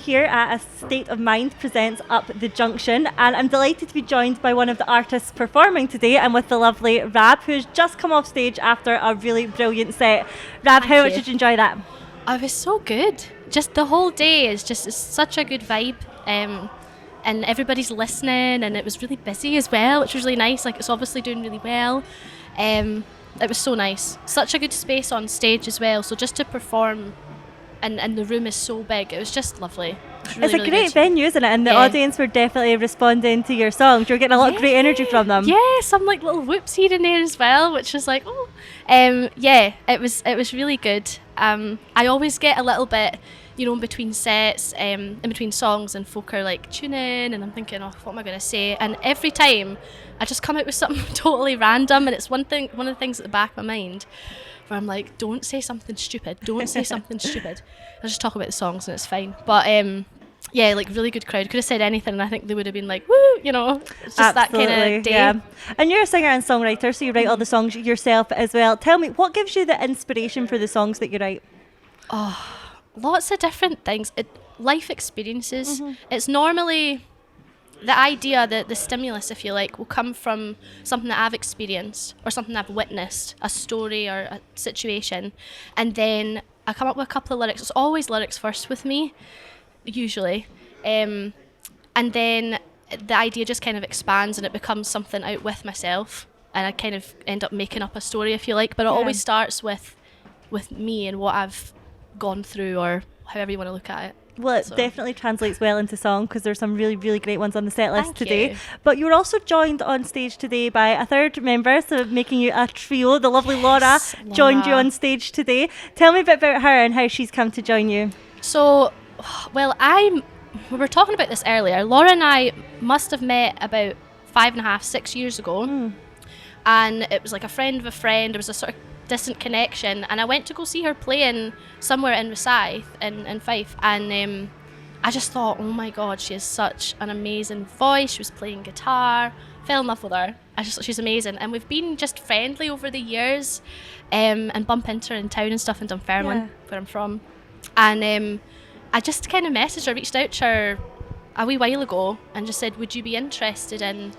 here at A State of Mind presents Up the Junction, and I'm delighted to be joined by one of the artists performing today, and with the lovely Raab, who's just come off stage after a really brilliant set. Raab, how much did you enjoy that? It was so good. Just the whole day is just such a good vibe, and everybody's listening, and it was really busy as well, which was really nice. Like, it's obviously doing really well. It was so nice. Such a good space on stage as well. So just to perform, and the room is so big, it was just lovely. It's a great venue, isn't it? And the audience were definitely responding to your songs. You're getting a lot of great energy from them. Yeah, some like little whoops here and there as well, which was like, it was really good. I always get a little bit, in between sets, in between songs, and folk are like tuning, and I'm thinking, what am I going to say? And every time I just come out with something totally random, and it's one of the things at the back of my mind where I'm like, don't say something stupid. Don't say something stupid. I just talk about the songs and it's fine. But like really good crowd. Could have said anything and I think they would have been like, woo, it's just absolutely, that kind of day. Yeah. And you're a singer and songwriter, so you write all the songs yourself as well. Tell me, what gives you the inspiration for the songs that you write? Lots of different things. Life experiences. It's normally the idea, the stimulus, if you like, will come from something that I've experienced or something I've witnessed, a story or a situation, and then I come up with a couple of lyrics. It's always lyrics first with me, usually, and then the idea just kind of expands and it becomes something out with myself, and I kind of end up making up a story, if you like, but it always starts with me and what I've gone through, or however you want to look at it. Well, it definitely translates well into song, because there's some really, really great ones on the set list today. You. But you were also joined on stage today by a third member, so making you a trio. The lovely Laura joined you on stage today. Tell me a bit about her and how she's come to join you. So, we were talking about this earlier. Laura and I must have met about 5.5, 6 years ago. And it was like a friend of a friend. There was a sort of distant connection, and I went to go see her playing somewhere in Rosyth in Fife, and I just thought, oh my god, she has such an amazing voice. She was playing guitar, fell in love with her. I just thought she's amazing, and we've been just friendly over the years, and bump into her in town and stuff in Dunfermline, where I'm from, and I just kind of messaged her, reached out to her a wee while ago and just said, would you be interested in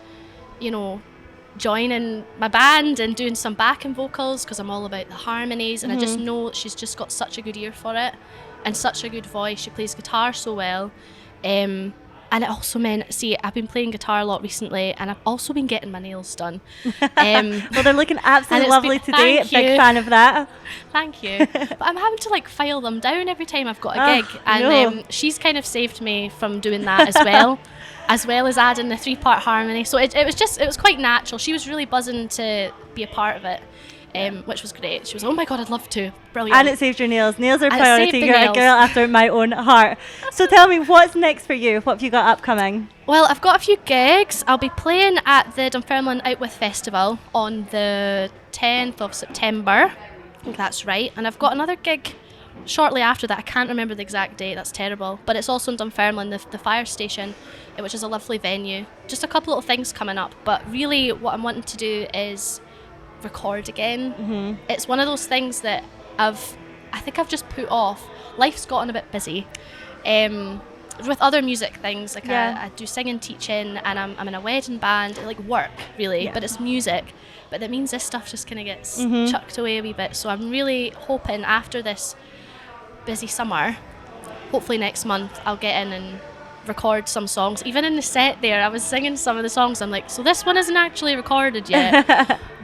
joining my band and doing some backing vocals, because I'm all about the harmonies, and I just know she's just got such a good ear for it and such a good voice. She plays guitar so well, and it also meant, I've been playing guitar a lot recently, and I've also been getting my nails done. Well, they're looking absolutely lovely today. Big fan of that. Thank you. But I'm having to file them down every time I've got a gig, and she's kind of saved me from doing that as well as adding the 3-part harmony. So it was quite natural. She was really buzzing to be a part of it, which was great. She was, oh my god, I'd love to. Brilliant. And it saved your nails. Nails are priority. You're a girl after my own heart. So tell me, what's next for you? What have you got upcoming? Well, I've got a few gigs. I'll be playing at the Dunfermline Out With Festival on the 10th of September. I think that's right. And I've got another gig shortly after that. I can't remember the exact date, that's terrible, but it's also in Dunfermline, the fire station, which is a lovely venue. Just a couple little things coming up, but really what I'm wanting to do is record again. It's one of those things that I think I've just put off. Life's gotten a bit busy with other music things, I do singing, teaching, and I'm in a wedding band, like work really, but it's music. But that means this stuff just kind of gets chucked away a wee bit, so I'm really hoping after this busy summer, hopefully next month, I'll get in and record some songs. Even in the set there, I was singing some of the songs. I'm like, so this one isn't actually recorded yet,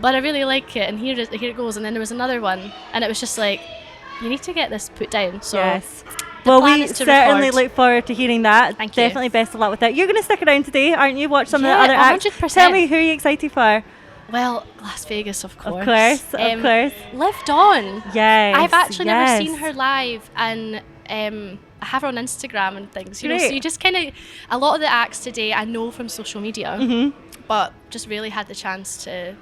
but I really like it, and here it goes. And then there was another one, and it was just like, you need to get this put down. So yes. Well, we certainly look forward to hearing that. Thank you. Definitely best of luck with that. You're going to stick around today, aren't you? Watch some of the other acts. 100%. Tell me, who are you excited for? Well, Glasvegas, of course. Of course. Live Dawn. Yes. I've actually never seen her live, and I have her on Instagram and things. So you just kind of, a lot of the acts today I know from social media, but just really had the chance to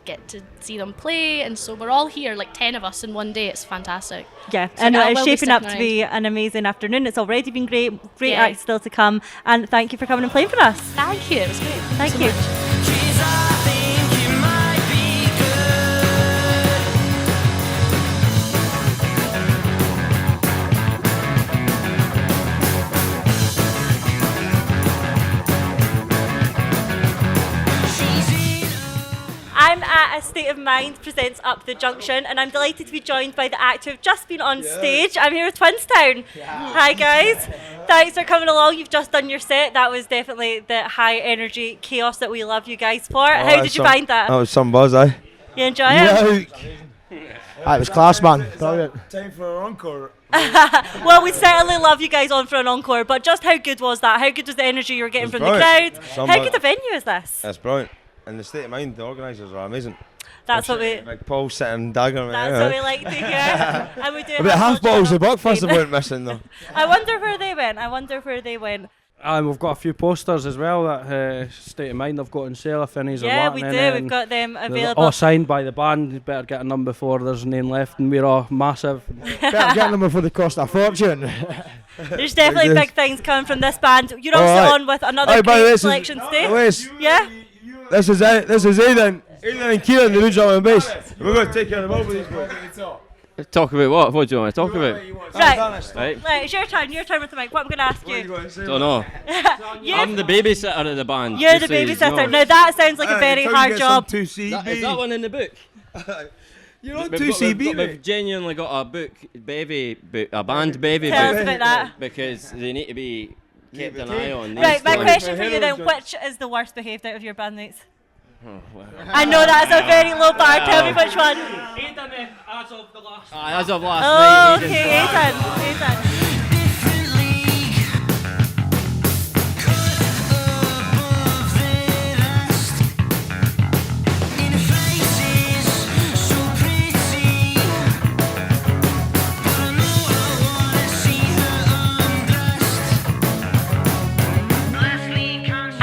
get to see them play, and so we're all here, 10 of us in one day. It's fantastic. Yeah, so and it's shaping up to be an amazing afternoon. It's already been great acts still to come, and thank you for coming and playing for us. Thank you, it was great. Thank you. A State of Mind presents Up the Junction, and I'm delighted to be joined by the act who've just been on stage. I'm here with Twinstown. Hi guys, thanks for coming along. You've just done your set. That was definitely the high energy chaos that we love you guys for. How did you find that? That was some buzz, eh? You enjoy it? It was class, man. Brilliant. Time for an encore. Well, we certainly love you guys on for an encore, but just how good was that? How good was the energy you were getting from the crowd? How good a venue is this? That's brilliant. And the State of Mind, the organisers are amazing. That's what we. Like Paul sitting daggering. That's what we like to hear. And we do About half bottles of Buckfast went missing though. I wonder where they went. We've got a few posters as well that State of Mind I've got on sale if any's Yeah, we do. We've got them available. All signed by the band. You better get a number before there's none left, and we're all massive. Better get them before they cost a fortune. There's definitely big things coming from this band. You're also on with another great selection, Steve. Yeah? This is Aiden. Aiden and Kieran, the new drum and bass. We're going to take care of the ball with these boys. Talk about what? What do you want to talk about? Right, it's your turn with the mic. What I'm going to ask you? Don't know. I'm the babysitter of the band. You're the babysitter. Now that sounds like a very hard job. Is that one in the book? You're on 2CB, We've genuinely got a book, a band baby Tell book. us about that. Because they need to be kept an eye on. Right, my question for you then, which is the worst behaved out of your bandmates? I know that's a very low bar, tell me which one. Aiden, as of the last as of last night. Okay, Aiden.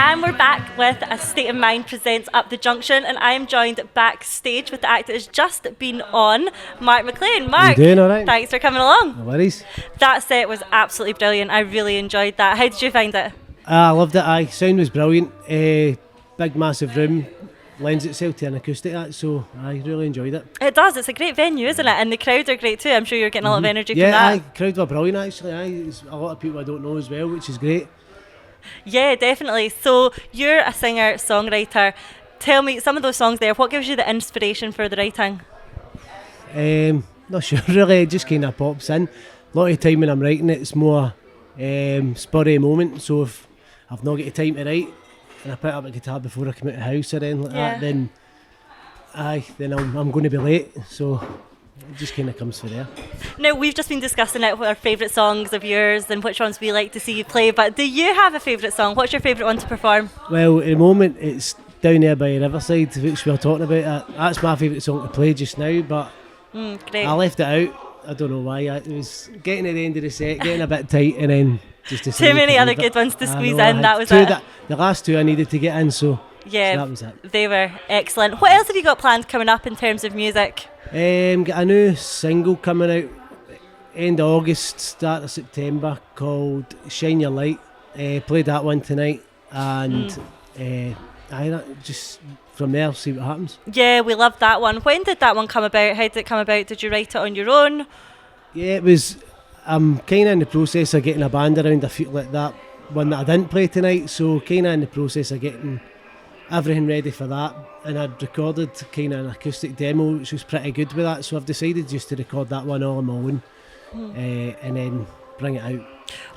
And we're back with A State of Mind presents Up the Junction, and I am joined backstage with the act that has just been on, Mark Maclean. Mark, You doing all right? thanks for coming along. No worries. That set was absolutely brilliant. I really enjoyed that. How did you find it? I loved it. Aye, sound was brilliant. Big massive room lends itself to an acoustic act, so I really enjoyed it. It does. It's a great venue, isn't it? And the crowds are great too. I'm sure you're getting a lot of energy from Yeah, that. aye, crowd were brilliant actually. Aye, it's a lot of people I don't know as well, which is great. Yeah, definitely. So you're a singer, songwriter. Tell me some of those songs there. What gives you the inspiration for the writing? Not sure really. It just kind of pops in. A lot of the time when I'm writing it, it's more spurry moment. So if I've not got the time to write, and I pick up a guitar before I come out of the house or anything like that, then I'm going to be late. So it just kind of comes from there. Now, we've just been discussing it with our favourite songs of yours and which ones we like to see you play, but do you have a favourite song? What's your favourite one to perform? Well, at the moment it's Down There by Riverside, which we were talking about. That's my favourite song to play just now, but Great. I left it out. I don't know why. It was getting at the end of the set, getting a bit tight, and then just decided Too many to other leave good it. ones to I squeeze know, I in, had that was two it. The last two I needed to get in, so Yeah, that was it. they were excellent. What else have you got planned coming up in terms of music? Got a new single coming out end of August, start of September, called Shine Your Light. Played that one tonight, and just from there see what happens. Yeah, we loved that one. When did that one come about? How did it come about? Did you write it on your own? Yeah, it was. I'm kind of in the process of getting a band around. I feel like that one that I didn't play tonight, so kind of in the process of getting everything ready for that. And I'd recorded kind of an acoustic demo, which was pretty good with that. So I've decided just to record that one all on my own, and then bring it out.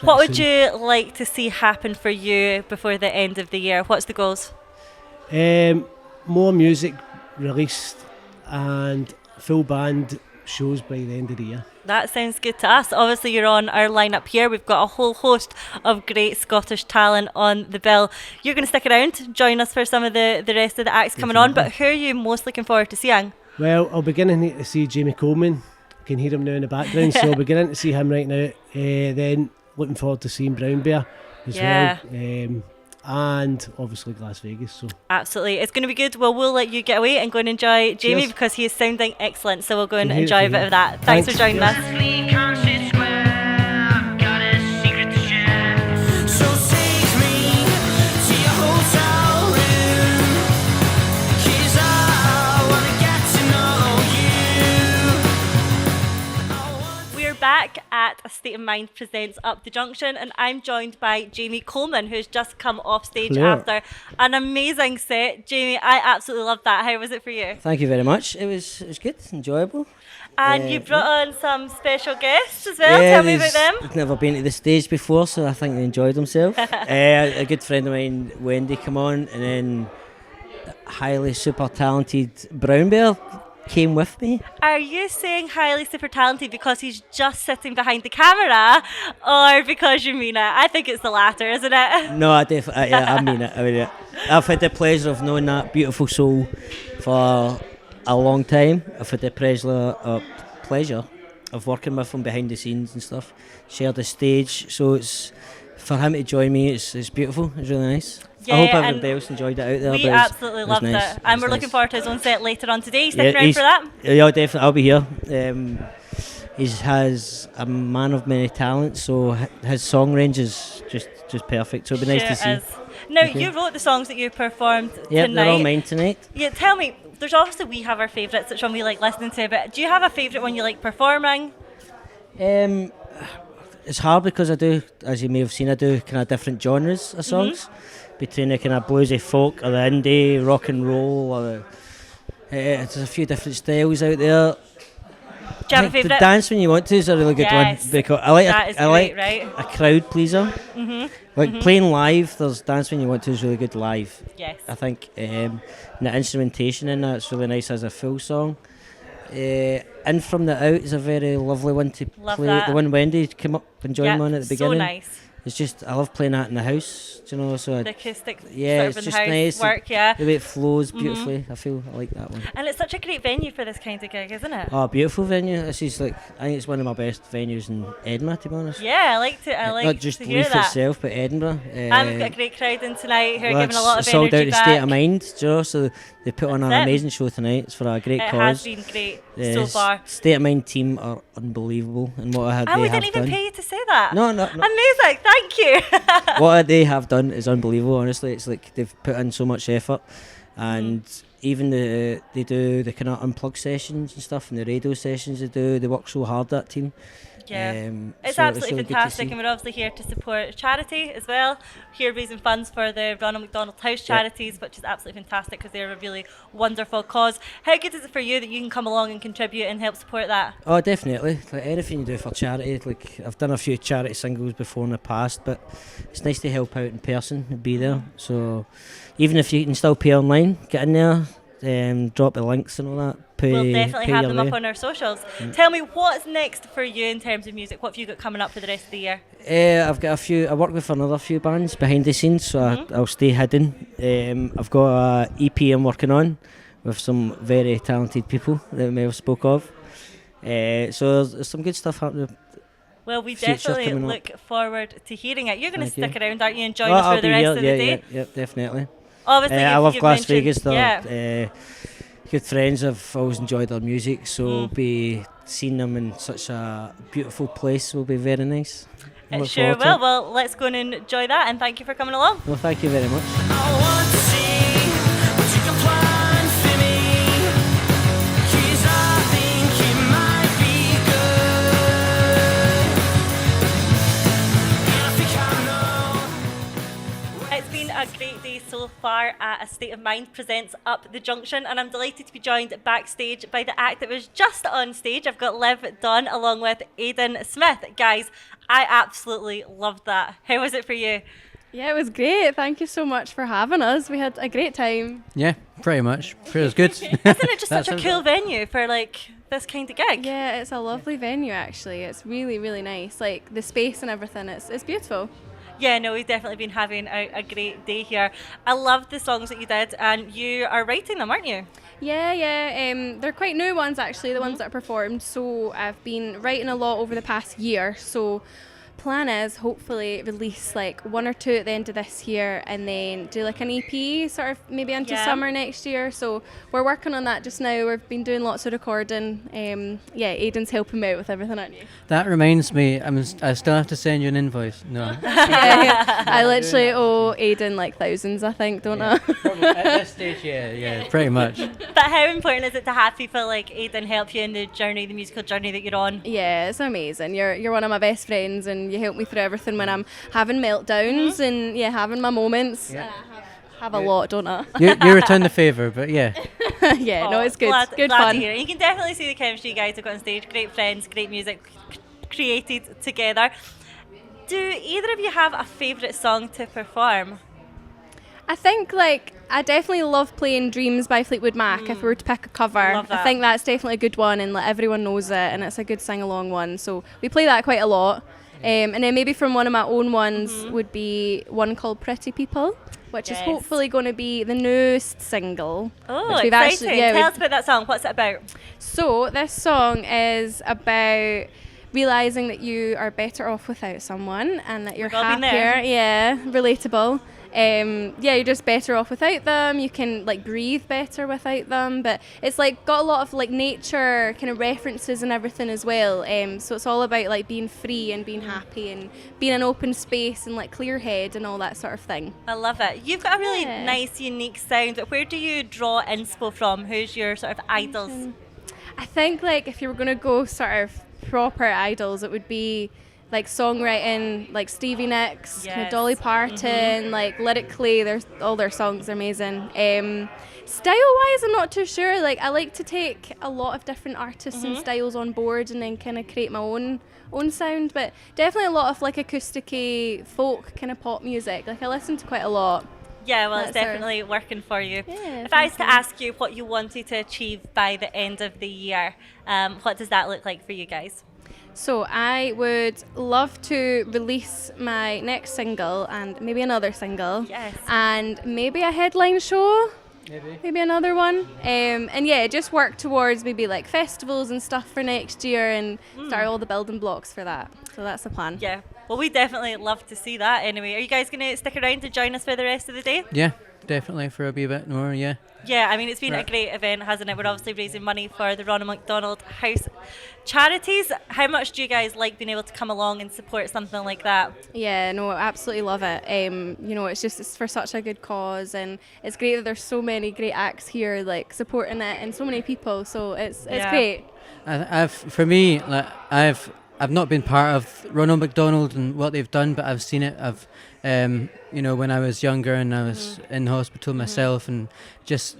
What would you like to see happen for you before the end of the year? What's the goals? More music released and full band shows by the end of the year. That sounds good to us. Obviously, you're on our lineup here. We've got a whole host of great Scottish talent on the bill. You're going to stick around, join us for some of the rest of the acts coming on, but who are you most looking forward to seeing? Well, I'll be beginning to see Jamie Coleman. I can hear him now in the background, so I'll be beginning to see him right now. Then looking forward to seeing Brownbear as well. And obviously Glasvegas. So absolutely, it's going to be good. Well, we'll let you get away and go and enjoy Jamie. Cheers. Because he is sounding excellent. So we'll go and enjoy a bit of that. Thanks for joining us. Back at A State of Mind presents Up the Junction, and I'm joined by Jamie Coleman, who's just come off stage Hello. after an amazing set. Jamie, I absolutely loved that. How was it for you? Thank you very much. It was good, enjoyable. And you brought on some special guests as well. Tell me about them. They've never been to the stage before, so I think they enjoyed themselves. A good friend of mine, Wendy, come on, and then highly super talented Brownbear came with me. Are you saying highly super talented because he's just sitting behind the camera, or because you mean it? I think it's the latter, isn't it? No, I definitely, I mean it. I mean it. I've had the pleasure of knowing that beautiful soul for a long time. I've had the pleasure of working with him behind the scenes and stuff. Shared the stage, so it's for him to join me. It's beautiful. It's really nice. Yeah, I hope and everybody else enjoyed it out there. we but absolutely it was loved nice. it. And we're was looking nice. forward to his own set later on today. Stick around he's- for that. Yeah, definitely. I'll be here. He has a man of many talents, so his song range is just perfect. So it'll be nice to see. Is. Now, Thank you. you wrote the songs that you performed Yeah, tonight. they're all mine tonight. Yeah, tell me, there's obviously we have our favourites, which one we like listening to, but do you have a favourite one you like performing? It's hard because I do, as you may have seen, I do kind of different genres of songs, between the kind of bluesy folk or the indie rock and roll, or there's a few different styles out there. Do you have a I think favourite? The Dance When You Want To is a really good Yes, one, because I like that is I like great, right? a crowd pleaser. Playing live, there's Dance When You Want To is really good live. Yes. I think the instrumentation in that's really nice as a full song. In From The Out is a very lovely one to Love play. that. The one Wendy came up and joined me on at the beginning. So nice. It's just, I love playing that in the house, do you know, so The acoustic yeah, sort it's of just in-house nice. work, yeah. The way it flows beautifully, I like that one. And it's such a great venue for this kind of gig, isn't it? Oh, beautiful venue. This is I think it's one of my best venues in Edinburgh, to be honest. Yeah, I like Not just to hear Leaf that. itself, but Edinburgh. And we've got a great crowd in tonight who are well, giving a lot of it's sold out energy the back. State of Mind, do you know, so they put on an That's it. amazing show tonight. It's for a great It has cause. been great The so far. State of Mind team are unbelievable, and what And they we have didn't even done. pay you to say that. No. Amazing, thank you. What they have done is unbelievable. Honestly, it's like they've put in so much effort, and even they do the kind of unplugged sessions and stuff, and the radio sessions they do. They work so hard, that team. Yeah. It's so absolutely really good to fantastic, see. and we're obviously here to support charity as well. Here raising funds for the Ronald McDonald House charities, which is absolutely fantastic because they're a really wonderful cause. How good is it for you that you can come along and contribute and help support that? Oh, definitely. Like anything you do for charity. Like I've done a few charity singles before in the past, but it's nice to help out in person and be there. So even if you can still pay online, get in there, drop the links and all that. We'll definitely have your them up way. on our socials. Tell me, what's next for you in terms of music? What have you got coming up for the rest of the year? I've got a few. I work with another few bands behind the scenes, so I'll stay hidden. I've got a EP I'm working on with some very talented people that we may have spoke of. So there's some good stuff happening. Well, we Future definitely coming up. look forward to hearing it. You're going to Thank stick you. around, aren't you, and join Well, us I'll for the be rest here, of the day? Yeah, definitely. Obviously, I love you've mentioned- Glasvegas. They're Yeah. good friends. I've always enjoyed their music, so be seeing them in such a beautiful place will be very nice. I It look sure forward to will. it. Well, let's go and enjoy that, and thank you for coming along. Well, thank you very much. It's been a great day so far at A State of Mind presents Up the Junction, and I'm delighted to be joined backstage by the act that was just on stage. I've got Liv Dunn along with Aiden Smith. Guys, I absolutely loved that. How was it for you? Yeah, it was great. Thank you so much for having us. We had a great time. Yeah, pretty much. Feels good. Isn't it just That such a sounds cool venue for like this kind of gig? Yeah, it's a lovely venue actually. It's really, really nice. Like the space and everything, it's beautiful. Yeah, no, we've definitely been having a great day here. I loved the songs that you did, and you are writing them, aren't you? Yeah. They're quite new ones actually, the ones that are performed. So I've been writing a lot over the past year. So plan is hopefully release like 1 or 2 at the end of this year, and then do like an EP sort of maybe into summer next year. So we're working on that just now. We've been doing lots of recording. Aiden's helping me out with everything, aren't you? That reminds me, I still have to send you an invoice. No. I literally owe Aiden like thousands, I think, don't I? At this stage, yeah, pretty much. But how important is it to have people like Aiden help you in the journey, the musical journey that you're on? Yeah, it's amazing. You're one of my best friends, and you help me through everything when I'm having meltdowns and having my moments. Yeah. I have a lot, don't I? You return the favour, but yeah. No, it's good. Good glad fun. to hear it. You can definitely see the chemistry you guys have got on stage. Great friends, great music created together. Do either of you have a favourite song to perform? I think I definitely love playing Dreams by Fleetwood Mac if we were to pick a cover. Love that. I think that's definitely a good one, and everyone knows it, and it's a good sing-along one. So we play that quite a lot. And then maybe from one of my own ones would be one called Pretty People, which is hopefully going to be the newest single. Oh, exciting. Tell us about that song. What's it about? So this song is about realising that you are better off without someone, and that you're happier. Yeah, relatable. You're just better off without them. You can breathe better without them, but it's got a lot of nature kind of references and everything as well. So it's all about being free and being happy and being an open space and clear head and all that sort of thing. I love it. You've got a really nice, unique sound. But where do you draw inspo from? Who's your sort of idols? I think if you were going to go sort of proper idols, it would be songwriting, Stevie Nicks, kind of Dolly Parton, lyrically, all their songs are amazing. Style-wise, I'm not too sure. I like to take a lot of different artists and styles on board and then kind of create my own sound, but definitely a lot of acoustic-y folk kind of pop music. I listen to quite a lot. Yeah, well, it's definitely working for you. Yeah, if I was to ask you what you wanted to achieve by the end of the year, what does that look like for you guys? So I would love to release my next single and maybe another single. Yes. And maybe a headline show. Maybe another one. Just work towards maybe festivals and stuff for next year and start all the building blocks for that. So that's the plan. Yeah. Well, we definitely love to see that anyway. Are you guys going to stick around to join us for the rest of the day? Yeah, definitely for a wee bit more, yeah. Yeah, I mean, it's been a great event, hasn't it? We're obviously raising money for the Ronald McDonald House charities. How much do you guys like being able to come along and support something like that? Yeah, no, I absolutely love it. It's for such a good cause, and it's great that there's so many great acts here, supporting it, and so many people. So it's great. I've not been part of Ronald McDonald and what they've done, but I've seen it. When I was younger and I was in hospital myself, and just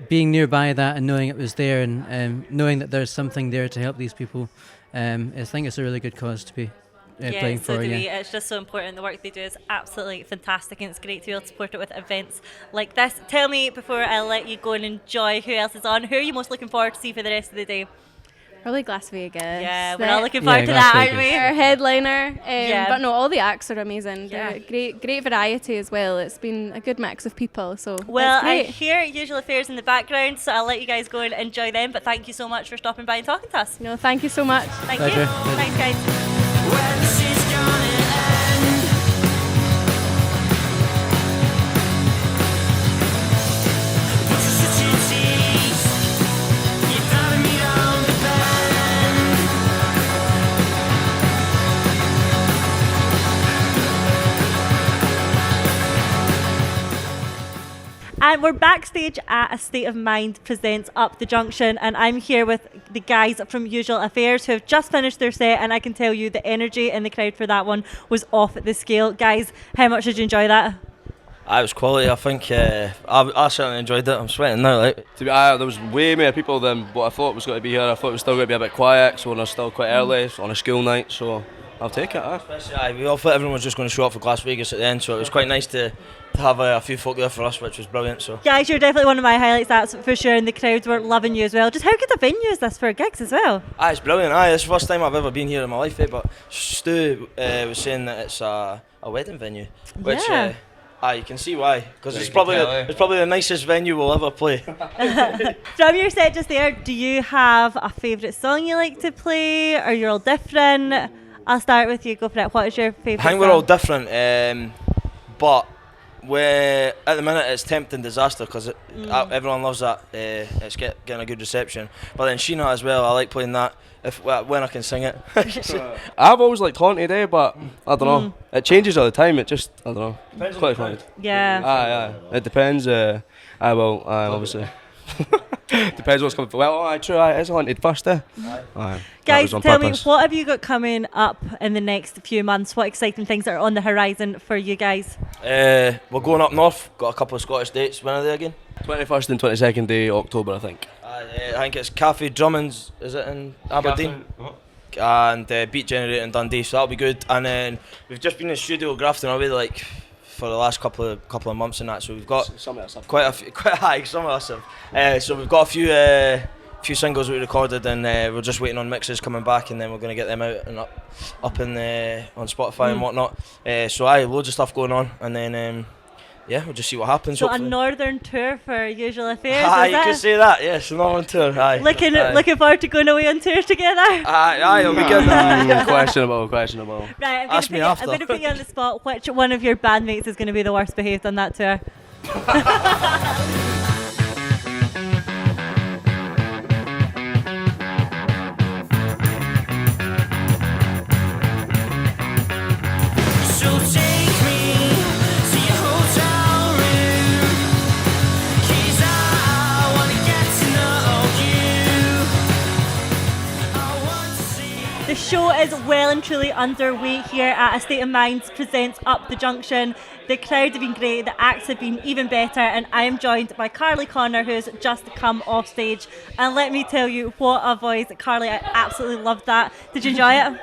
being nearby that and knowing it was there, and knowing that there's something there to help these people, I think it's a really good cause to be playing so for. Do we. It's just so important. The work they do is absolutely fantastic, and it's great to be able to support it with events like this. Tell me, before I let you go and enjoy, who else is on? Who are you most looking forward to see for the rest of the day? Probably Glasvegas. Yeah, we're all looking forward to that, aren't we? Our headliner. But no, all the acts are amazing. They're great variety as well. It's been a good mix of people. So well, I hear Usual Affairs in the background, so I'll let you guys go and enjoy them. But thank you so much for stopping by and talking to us. No, thank you so much. Thank you. Thanks, guys. And we're backstage at A State of Mind presents Up the Junction, and I'm here with the guys from Usual Affairs who have just finished their set, and I can tell you the energy in the crowd for that one was off the scale. Guys, how much did you enjoy that? It was quality. I think I certainly enjoyed it. I'm sweating now. There was way more people than what I thought was going to be here. I thought it was still going to be a bit quiet, so we're still quite early on a school night, so I'll take it. We all thought everyone was just going to show up for Glasvegas at the end, so it was quite nice to have a few folk there for us, which was brilliant. So guys, you're definitely one of my highlights, that's for sure, and the crowds were loving you as well. Just how good a venue is this for gigs as well? It's brilliant. It's the first time I've ever been here in my life, but Stu was saying that it's a wedding venue, which you can see why, because it's probably the nicest venue we'll ever play. From your set just there, do you have a favourite song you like to play, or you're all different? I'll start with you. Go for it. What is your favourite? I think we're all different, but at the minute it's Tempting Disaster because everyone loves that. It's getting a good reception. But then Sheena as well. I like playing that when I can sing it. I've always liked Haunted, but I don't know. It changes all the time. It just I don't know. Depends quite fun. Yeah. Aye. It depends. Obviously. Depends what's coming. Well, true. It's Haunted first. Guys, tell me, what have you got coming up in the next few months? What exciting things are on the horizon for you guys? We're going up north. Got a couple of Scottish dates. When are they again? 21st and 22nd day October, I think. I think it's Cafe Drummond's. Is it in Aberdeen? And Beat Generator in Dundee. So that'll be good. And then we've just been in the studio grafting away like for the last couple of months and that. So we've got quite high. Some of us have. So we've got a few singles we recorded, and we're just waiting on mixes coming back, and then we're going to get them out and up in on Spotify and whatnot. So loads of stuff going on, and then we'll just see what happens. So hopefully. A northern tour for Usual Affairs. You can say that. Yes, a northern tour. Looking forward to going away on tours together. It'll be good. Questionable. Right, Ask me after. I'm going to put you on the spot. Which one of your bandmates is going to be the worst behaved on that tour? The show is well and truly underway here at A State of Mind presents Up the Junction. The crowd have been great, the acts have been even better, and I am joined by Carly Connor, who's just come off stage. And let me tell you, what a voice. Carly, I absolutely loved that. Did you enjoy it?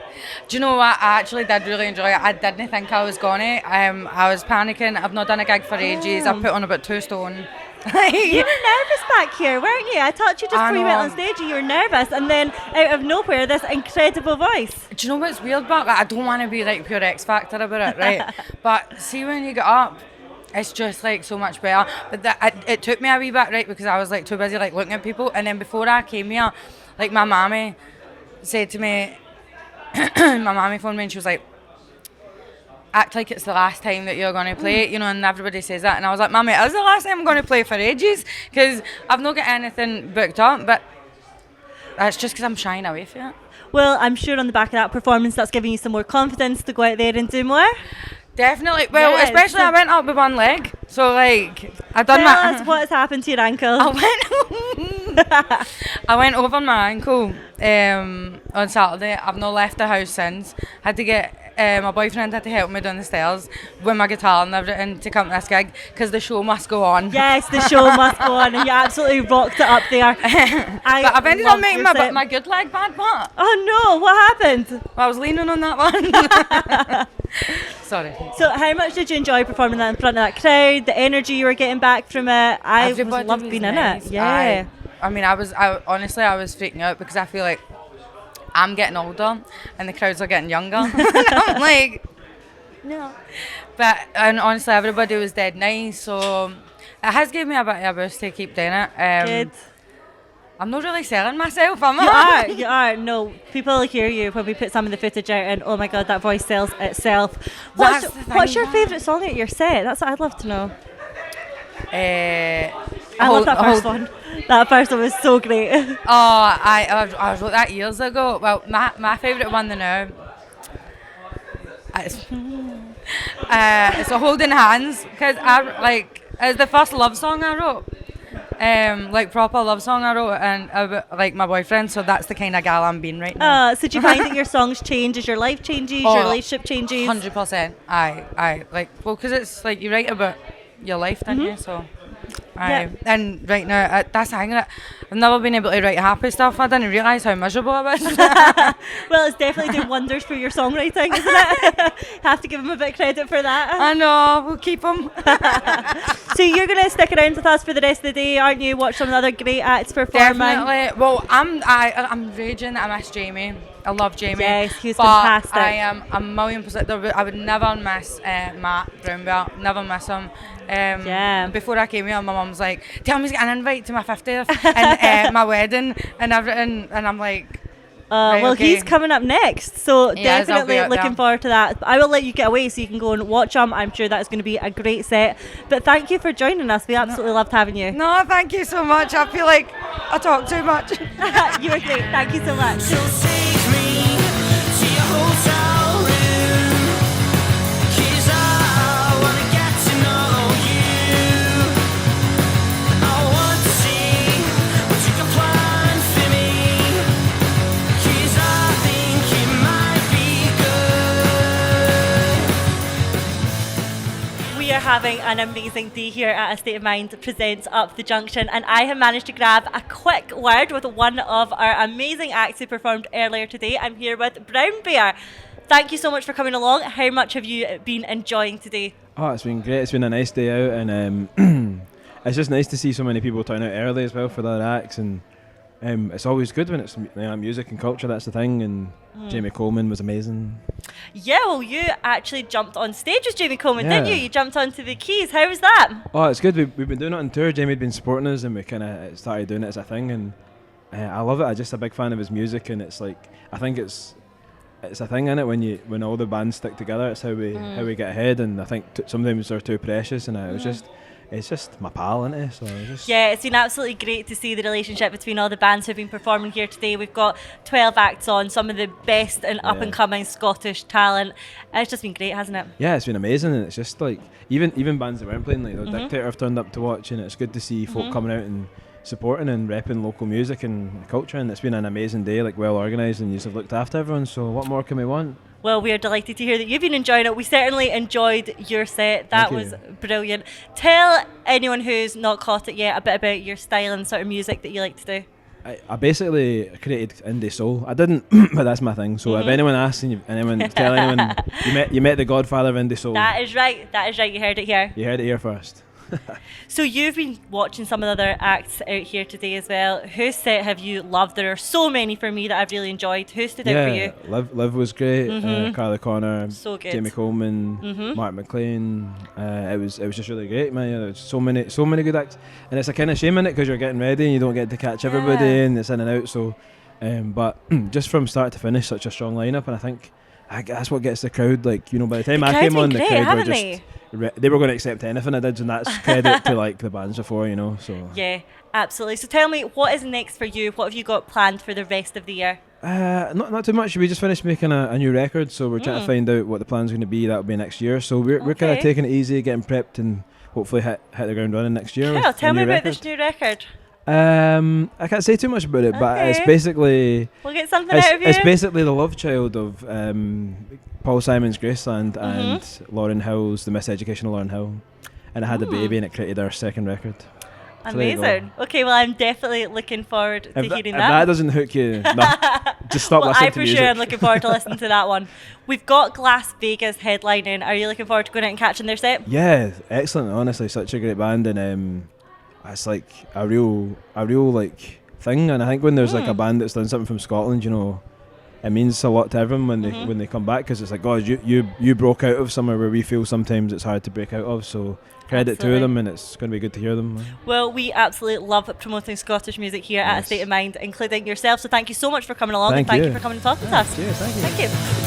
Do you know what? I actually did really enjoy it. I didn't think I was gonna. I was panicking. I've not done a gig for ages. I've put on about 2 stone. You were nervous back here, weren't you? I thought you just before you went on stage you were nervous, and then out of nowhere this incredible voice. Do you know what's weird about that? I don't want to be like pure X Factor about it, right? But see, when you get up, it's just like so much better. But it took me a wee bit, right, because I was like too busy like looking at people, and then before I came here, like my mammy said to me, my mammy phoned me and she was like, act like it's the last time that you're going to play it, and everybody says that, and I was like, Mummy, it is the last time I'm going to play for ages, because I've not got anything booked up, but that's just because I'm shying away from it. Well, I'm sure on the back of that performance that's giving you some more confidence to go out there and do more. Definitely. Well, yes. Especially I went up with one leg, so like I done Tell us what has happened to your ankle. I went over my ankle on Saturday. I've not left the house since. Had to get my boyfriend had to help me down the stairs with my guitar and everything to come to this gig because the show must go on. Yes, the show must go on, and you absolutely rocked it up there. But I've ended up making my good leg bad part. Oh no, what happened? Well, I was leaning on that one. Sorry. So how much did you enjoy performing that in front of that crowd, the energy you were getting back from it? I loved being nice. In it. Yeah. I mean, I honestly was freaking out because I feel like I'm getting older and the crowds are getting younger. I'm like, no. And honestly, everybody was dead nice, so it has given me a bit of a boost to keep doing it. Good. I'm not really selling myself, am I? You are. No, people hear you when we put some of the footage out, and oh my god, that voice sells itself. What's your favourite song at your set? That's what I'd love to know. I love that first one. That first one was so great. I wrote that years ago. Well, my favourite one now. It's a Holding Hands because it's the first love song I wrote. Like proper love song I wrote and about like my boyfriend, so that's the kind of gal I'm being right now. So do you find that your songs change as your life changes, your relationship changes? 100%. Aye. Like, well, because it's like you write about your life, don't you? So, aye. Yep. And right now, that's the thing. I've never been able to write happy stuff. I didn't realise how miserable I was. Well, it's definitely doing wonders for your songwriting, isn't it? Have to give him a bit of credit for that. I know, we'll keep him. So you're going to stick around with us for the rest of the day, aren't you? Watch some of the other great acts performing. Definitely. Well, I'm raging. I miss Jamie. I love Jamie. Yes, he was fantastic. I am 1,000,000%. I would never miss Matt Brownbear. Never miss him. Before I came here, my mum was like, "Tell me he's got an invite to my 50th and my wedding and everything," and I'm like, Right, well, okay. he's coming up next, so Yes, I'll be definitely up looking there. forward to that. I will let you get away so you can go and watch him. I'm sure that's going to be a great set. But thank you for joining us. We absolutely loved having you. No, thank you so much. I feel like I talk too much. You were great. Thank you so much. We are having an amazing day here at A State of Mind presents Up the Junction, and I have managed to grab a quick word with one of our amazing acts who performed earlier today. I'm here with Brownbear. Thank you so much for coming along. How much have you been enjoying today? Oh, it's been great. It's been a nice day out, and it's just nice to see so many people turn out early as well for their acts, and it's always good when it's music and culture. That's the thing, and Jamie Coleman was amazing. Yeah, well, you actually jumped on stage with Jamie Coleman, didn't Yeah. you? You jumped onto the keys. How was that? Oh, it's good. We've been doing it on tour. Jamie had been supporting us, and we kind of started doing it as a thing, and I love it. I'm just a big fan of his music, and it's like I think it's a thing in it when all the bands stick together. It's how we get ahead, and I think sometimes they're too precious, and it's just my pal, isn't it? So Yeah, it's been absolutely great to see the relationship between all the bands who've been performing here today. We've got 12 acts on, some of the best and up-and-coming Scottish talent. And it's just been great, hasn't it? Yeah, it's been amazing, and it's just like even bands that weren't playing, like the Dictator, have turned up to watch, and it's good to see folk coming out and supporting and repping local music and culture, and it's been an amazing day, like well organised, and you've looked after everyone, so what more can we want? Well, we are delighted to hear that you've been enjoying it. We certainly enjoyed your set. That Thank was you. brilliant. Tell anyone who's not caught it yet a bit about your style and sort of music that you like to do. I basically created indie soul. I didn't, but that's my thing. So if anyone asks, and tell anyone you met the godfather of indie soul. That is right. That is right. You heard it here. You heard it here first. So you've been watching some of the other acts out here today as well. Whose set have you loved? There are so many for me that I've really enjoyed. Who stood out for you? Liv was great. Carly Connor, So good. Jamie Coleman, Mark Maclean. It was just really great, man. There was so many good acts, and it's a kind of shame in it because you're getting ready and you don't get to catch everybody, and it's in and out. So, but just from start to finish, such a strong lineup, and I think that's what gets the crowd. Like, you know, by the time The I crowd's came on, been the great, crowd were haven't just they were going to accept anything I did, and that's credit to like the bands before, you know. So Yeah, absolutely. So tell me, what is next for you? What have you got planned for the rest of the year? not too much. We just finished making a new record, so we're trying to find out what the plan's going to be. That'll be next year. So we're kind of Okay. taking it easy, getting prepped, and hopefully hit the ground running next year. Cool. with Tell a me new about record. this new record. I can't say too much about it, but it's Okay. basically We'll get something out of you. it's basically the love child of Paul Simon's Graceland and Lauryn Hill's The Miseducation of Lauryn Hill, and it had a baby, and it created our second record. So there you go. Amazing. Okay, well, I'm definitely looking forward to If hearing that doesn't hook you, no, just stop well, listening I to for music. sure am looking forward to listening to that one. We've got Glasvegas headlining. Are you looking forward to going out and catching their set? Yeah, excellent. Honestly, such a great band, and it's like a real like thing. And I think when there's like a band that's done something from Scotland, you know, it means a lot to everyone when they come back, because it's like, God, you broke out of somewhere where we feel sometimes it's hard to break out of. So credit Absolutely. to them, and it's going to be good to hear them. Well, we absolutely love promoting Scottish music here at A State of Mind, including yourself. So thank you so much for coming along, Thank and thank you you. for coming and talking to us. Cheers, thank you. Thank you.